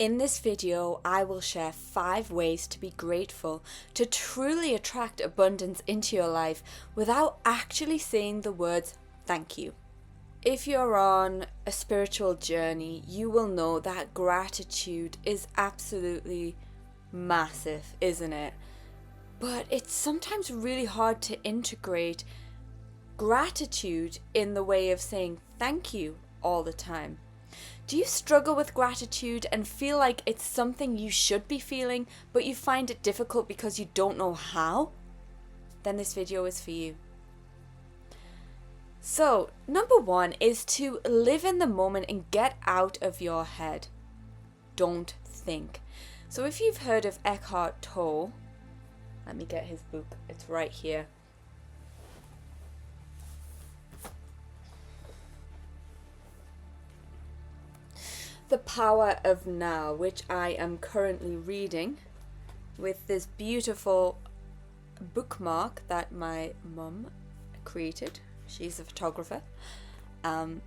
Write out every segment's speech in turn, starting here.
In this video, I will share 5 ways to be grateful to truly attract abundance into your life without actually saying the words thank you. If you're on a spiritual journey, you will know that gratitude is absolutely massive, isn't it? But it's sometimes really hard to integrate gratitude in the way of saying thank you all the time. Do you struggle with gratitude and feel like it's something you should be feeling, but you find it difficult because you don't know how? Then this video is for you. So, number 1 is to live in the moment and get out of your head. Don't think. So if you've heard of Eckhart Tolle, let me get his book, it's right here. The Power of Now, which I am currently reading with this beautiful bookmark that my mum created. She's a photographer. Then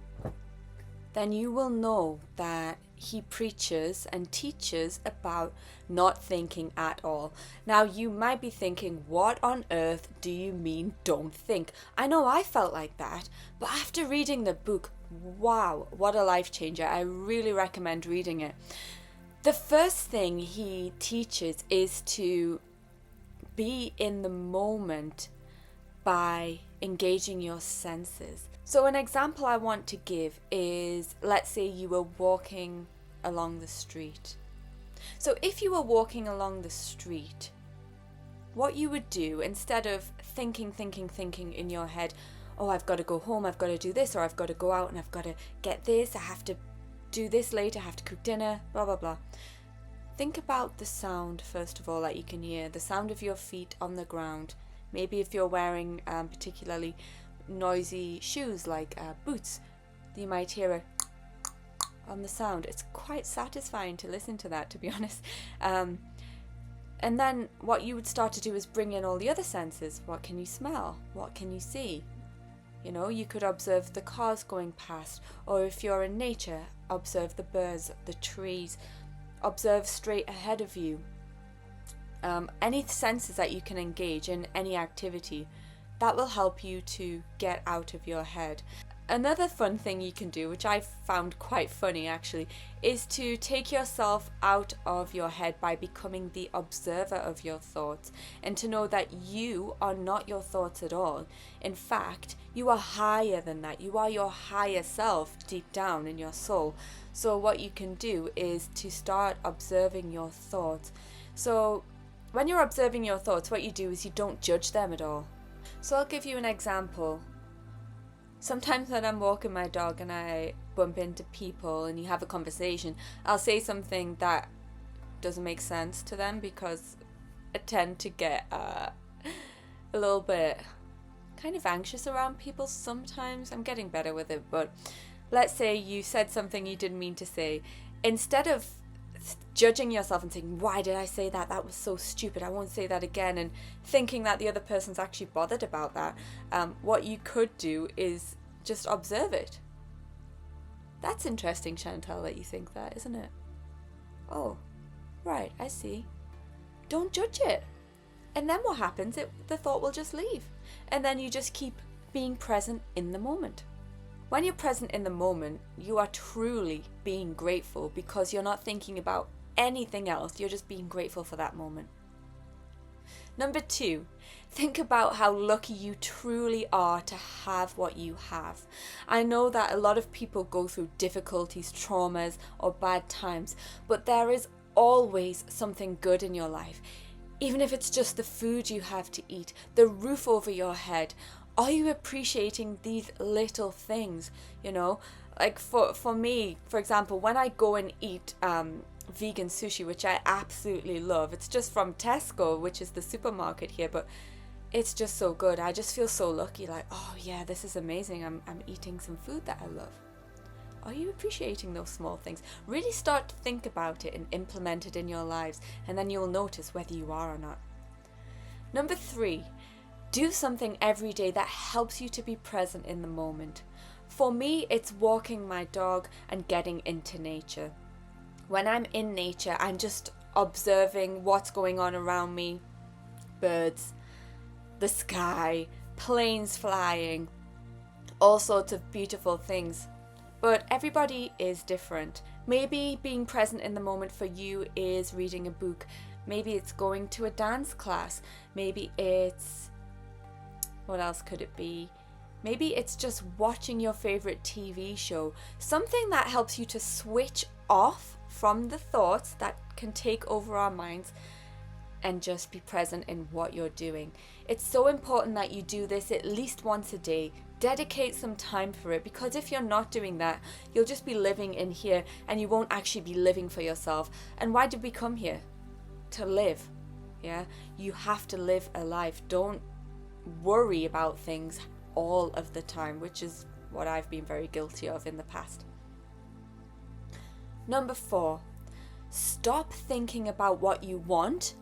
you will know that he preaches and teaches about not thinking at all. Now you might be thinking, what on earth do you mean don't think? I know I felt like that, but after reading the book, wow, what a life changer. I really recommend reading it. The first thing he teaches is to be in the moment by engaging your senses. So an example I want to give is, let's say you were walking along the street. So if you were walking along the street, what you would do, instead of thinking in your head, oh, I've got to go home, I've got to do this, or I've got to go out and I've got to get this, I have to do this later, I have to cook dinner, blah, blah, blah. Think about the sound, first of all, that you can hear, the sound of your feet on the ground. Maybe if you're wearing particularly noisy shoes like boots, you might hear a on the sound. It's quite satisfying to listen to that, to be honest. And then what you would start to do is bring in all the other senses. What can you smell? What can you see? You know, you could observe the cars going past, or if you're in nature, observe the birds, the trees, observe straight ahead of you. Any senses that you can engage in any activity, that will help you to get out of your head. Another fun thing you can do, which I found quite funny actually, is to take yourself out of your head by becoming the observer of your thoughts, and to know that you are not your thoughts at all. In fact, you are higher than that. You are your higher self deep down in your soul. So what you can do is to start observing your thoughts. So when you're observing your thoughts, what you do is you don't judge them at all. So I'll give you an example. Sometimes when I'm walking my dog and I bump into people and you have a conversation, I'll say something that doesn't make sense to them because I tend to get a little bit kind of anxious around people sometimes. I'm getting better with it, but let's say you said something you didn't mean to say. Instead of judging yourself and saying, why did I say that? That was so stupid, I won't say that again, and thinking that the other person's actually bothered about that, what you could do is just observe it. That's interesting, Chantal, that you think that, isn't it? Oh, right, I see. Don't judge it. And then what happens? The thought will just leave. And then you just keep being present in the moment. When you're present in the moment, you are truly being grateful because you're not thinking about anything else. You're just being grateful for that moment. Number 2, think about how lucky you truly are to have what you have. I know that a lot of people go through difficulties, traumas, or bad times, but there is always something good in your life. Even if it's just the food you have to eat, the roof over your head. Are you appreciating these little things? You know, like for me, for example, when I go and eat vegan sushi, which I absolutely love, it's just from Tesco, which is the supermarket here, but it's just so good. I just feel so lucky, like, oh yeah, this is amazing. I'm eating some food that I love. Are you appreciating those small things? Really start to think about it and implement it in your lives, and then you'll notice whether you are or not. Number 3, do something every day that helps you to be present in the moment. For me, it's walking my dog and getting into nature. When I'm in nature, I'm just observing what's going on around me. Birds, the sky, planes flying, all sorts of beautiful things. But everybody is different. Maybe being present in the moment for you is reading a book. Maybe it's going to a dance class. Maybe it's... what else could it be? Maybe it's just watching your favorite TV show. Something that helps you to switch off from the thoughts that can take over our minds and just be present in what you're doing. It's so important that you do this at least once a day. Dedicate some time for it, because if you're not doing that, you'll just be living in here and you won't actually be living for yourself. And why did we come here? To live. Yeah? You have to live a life. Don't worry about things all of the time, which is what I've been very guilty of in the past. Number 4, stop thinking about what you want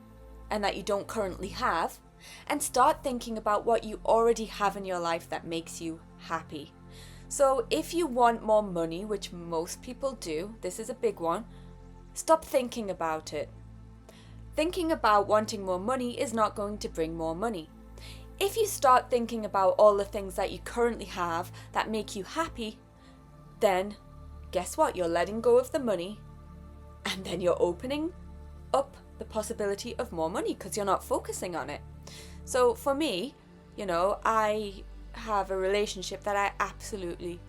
and that you don't currently have, and start thinking about what you already have in your life that makes you happy. So if you want more money, which most people do, this is a big one, stop thinking about it. Thinking about wanting more money is not going to bring more money. If you start thinking about all the things that you currently have that make you happy, then guess what? You're letting go of the money, and then you're opening up the possibility of more money because you're not focusing on it. So for me, I have a relationship that I absolutely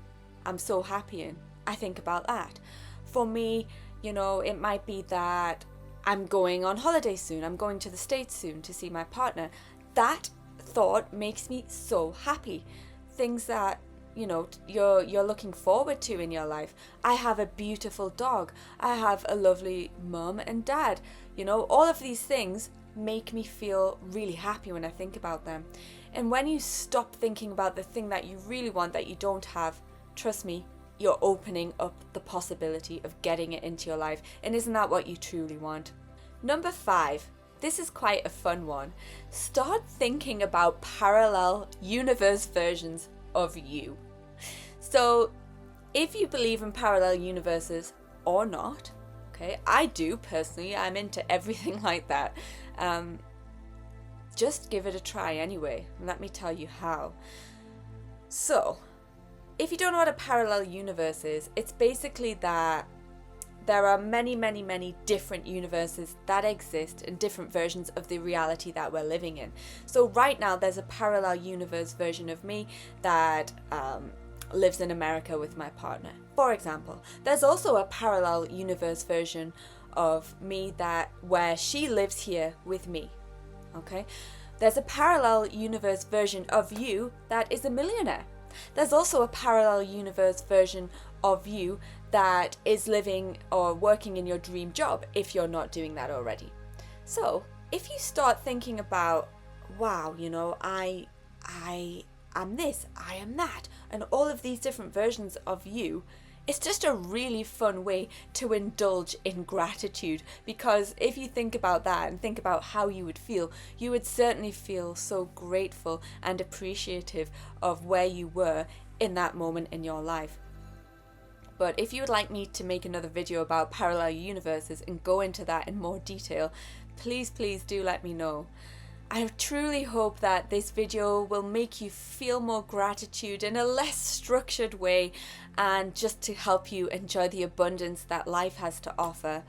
am so happy in. I think about that. For me, it might be that I'm going on holiday soon. I'm going to the States soon to see my partner. That thought makes me so happy. Things that you're looking forward to in your life. I have a beautiful dog. I have a lovely mum and dad. All of these things make me feel really happy when I think about them. And when you stop thinking about the thing that you really want that you don't have, trust me, you're opening up the possibility of getting it into your life. And isn't that what you truly want? Number 5. This is quite a fun one. Start thinking about parallel universe versions of you. So if you believe in parallel universes or not, okay, I do personally, I'm into everything like that. Just give it a try anyway, and let me tell you how. So if you don't know what a parallel universe is, it's basically that there are many, many, many different universes that exist in different versions of the reality that we're living in. So right now there's a parallel universe version of me that lives in America with my partner, for example. There's also a parallel universe version of me where she lives here with me. Okay? There's a parallel universe version of you that is a millionaire. There's also a parallel universe version of you that is living or working in your dream job if you're not doing that already. So if you start thinking about, wow, I am this, I am that, and all of these different versions of you, it's just a really fun way to indulge in gratitude, because if you think about that and think about how you would certainly feel so grateful and appreciative of where you were in that moment in your life. But if you would like me to make another video about parallel universes and go into that in more detail, please do let me know. I truly hope that this video will make you feel more gratitude in a less structured way, and just to help you enjoy the abundance that life has to offer.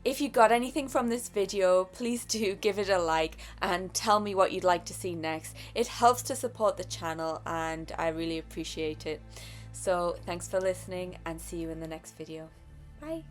If you got anything from this video, please do give it a like and tell me what you'd like to see next. It helps to support the channel and I really appreciate it. So thanks for listening, and see you in the next video. Bye.